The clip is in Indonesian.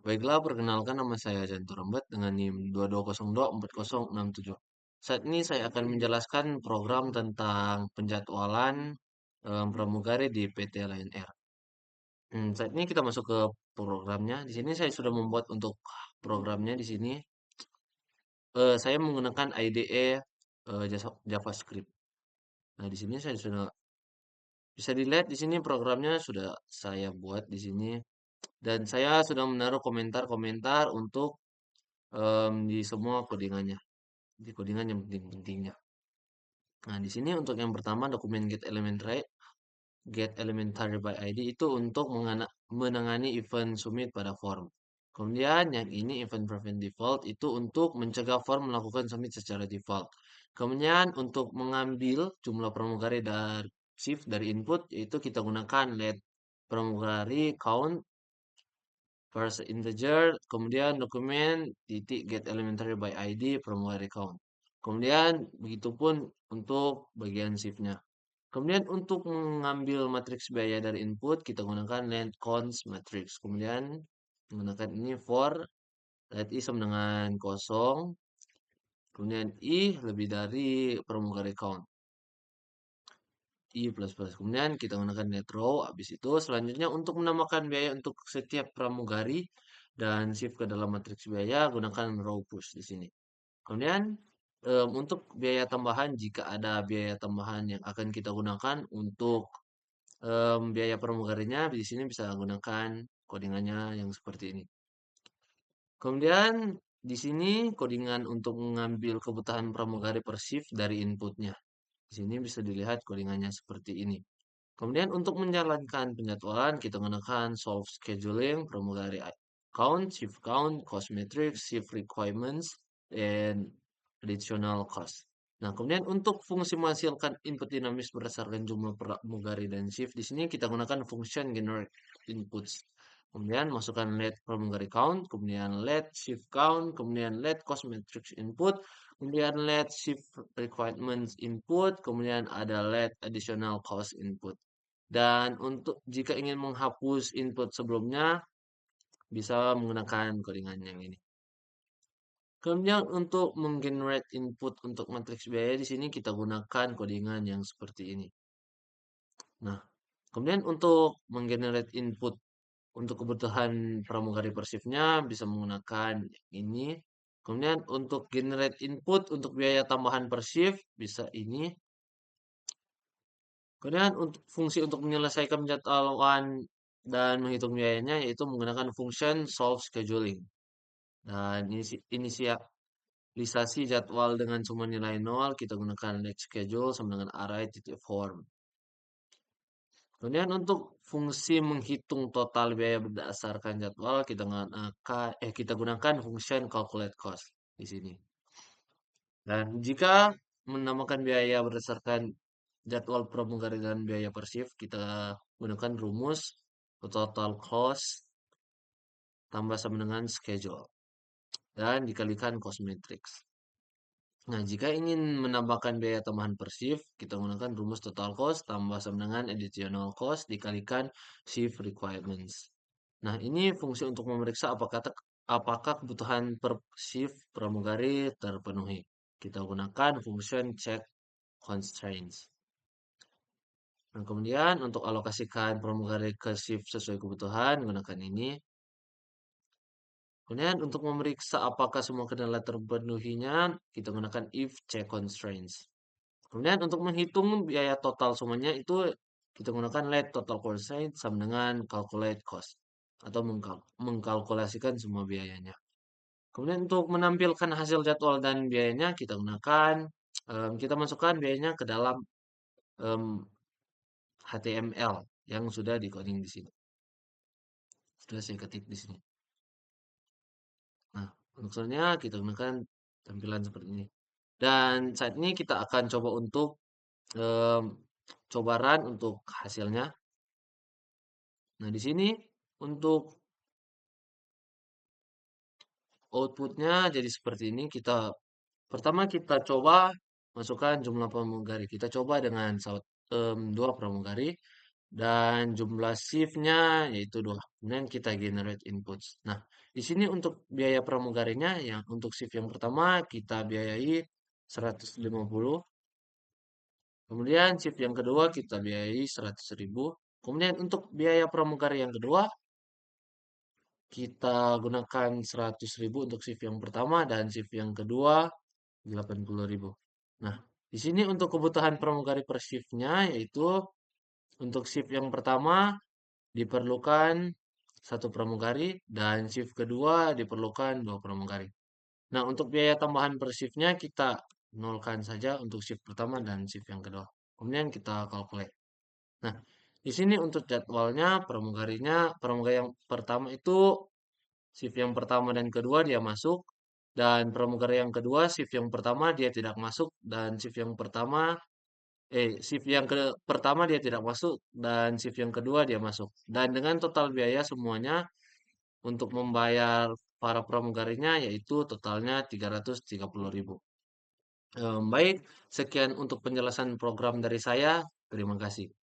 Baiklah, perkenalkan nama saya Janto Rembat dengan NIM 22024067. Saat ini saya akan menjelaskan program tentang penjadwalan pramugari di PT Lion Air. Saat ini kita masuk ke programnya. Di sini saya sudah membuat untuk programnya di sini. Saya menggunakan IDE JavaScript. Nah, di sini saya sudah bisa dilihat di sini programnya sudah saya buat di sini dan saya sudah menaruh komentar-komentar untuk di semua codingannya, di codingan yang penting-pentingnya. Nah, di sini untuk yang pertama dokumen get elementary by ID itu untuk menangani event submit pada form. Kemudian yang ini event prevent default itu untuk mencegah form melakukan submit secara default. Kemudian untuk mengambil jumlah pramugari dari shift dari input yaitu kita gunakan let pramugari count first integer, kemudian dokumen titik get elementary by ID pramugari count. Kemudian begitupun untuk bagian shift-nya. Kemudian untuk mengambil matriks biaya dari input, kita gunakan let cons matrix. Kemudian menggunakan ini for let i sama dengan kosong. Kemudian i lebih dari pramugari count. I plus plus. Kemudian kita gunakan net row. Habis itu selanjutnya untuk menambahkan biaya untuk setiap pramugari dan shift ke dalam matriks biaya, gunakan row push di sini. Kemudian untuk biaya tambahan, jika ada biaya tambahan yang akan kita gunakan untuk biaya pramugarinya, di sini bisa gunakan codingannya yang seperti ini. Kemudian di sini codingan untuk mengambil kebutuhan pramugari per shift dari inputnya. Di sini bisa dilihat codingannya seperti ini. Kemudian untuk menjalankan penjadwalan, kita gunakan solve scheduling, pramugari count, shift count, cost matrix, shift requirements, dan additional cost. Nah, kemudian untuk fungsi menghasilkan input dinamis berdasarkan jumlah pramugari dan shift, di sini kita gunakan function generate inputs. Kemudian masukkan let pramugari count, kemudian let shift count, kemudian let cost matrix input, kemudian let shift requirements input, kemudian ada let additional cost input. Dan untuk jika ingin menghapus input sebelumnya, bisa menggunakan codingan yang ini. Kemudian untuk menggenerate input untuk matriks biaya di sini kita gunakan codingan yang seperti ini. Nah, kemudian untuk menggenerate input untuk kebutuhan pramugari persifnya bisa menggunakan ini. Kemudian untuk generate input untuk biaya tambahan per shift bisa ini. Kemudian untuk fungsi untuk menyelesaikan penjadwalan dan menghitung biayanya yaitu menggunakan function solve scheduling. Dan inisialisasi jadwal dengan sumber nilai 0 kita gunakan let schedule sama dengan array titik form. Kemudian untuk fungsi menghitung total biaya berdasarkan jadwal kita gunakan function calculate cost di sini. Dan jika menambahkan biaya berdasarkan jadwal pramugari dan biaya per shift, kita gunakan rumus total cost tambah sama dengan schedule dan dikalikan cost matrix. Nah, jika ingin menambahkan biaya tambahan per shift, kita gunakan rumus total cost tambah sama dengan additional cost dikalikan shift requirements. Nah, ini fungsi untuk memeriksa apakah kebutuhan per shift pramugari terpenuhi. Kita gunakan function check constraints. Nah, kemudian untuk alokasikan pramugari ke shift sesuai kebutuhan, gunakan ini. Kemudian untuk memeriksa apakah semua kendala terpenuhinya, kita gunakan if check constraints. Kemudian untuk menghitung biaya total semuanya itu kita gunakan let total constraint sama dengan calculate cost atau mengkalkulasikan semua biayanya. Kemudian untuk menampilkan hasil jadwal dan biayanya kita masukkan biayanya ke dalam em, HTML yang sudah di coding di sini. Sudah saya ketik di sini. Nah, untuk selanjutnya kita gunakan tampilan seperti ini. Dan saat ini kita akan coba untuk em, coba run untuk hasilnya. Nah, di sini untuk outputnya jadi seperti ini. Pertama kita coba masukkan jumlah pramugari. Kita coba dengan dua pramugari. dan jumlah shift-nya yaitu 2. Kemudian kita generate inputs. Nah, di sini untuk biaya pramugarinya yang untuk shift yang pertama kita biayai 150. Kemudian shift yang kedua kita biayai 100.000. Kemudian untuk biaya pramugari yang kedua kita gunakan 100.000 untuk shift yang pertama dan shift yang kedua 80.000. Nah, di sini untuk kebutuhan pramugari per shift-nya yaitu untuk shift yang pertama diperlukan satu pramugari dan shift kedua diperlukan dua pramugari. Nah, untuk biaya tambahan per shift-nya kita nolkan saja untuk shift pertama dan shift yang kedua. Kemudian kita calculate. Nah, di sini untuk jadwalnya pramugari yang pertama itu shift yang pertama dan kedua dia masuk dan pramugari yang kedua shift yang pertama dia tidak masuk dan shift yang pertama dia tidak masuk dan shift yang kedua dia masuk. Dan dengan total biaya semuanya untuk membayar para pramugarinya yaitu totalnya 330.000. Baik, sekian untuk penjelasan program dari saya. Terima kasih.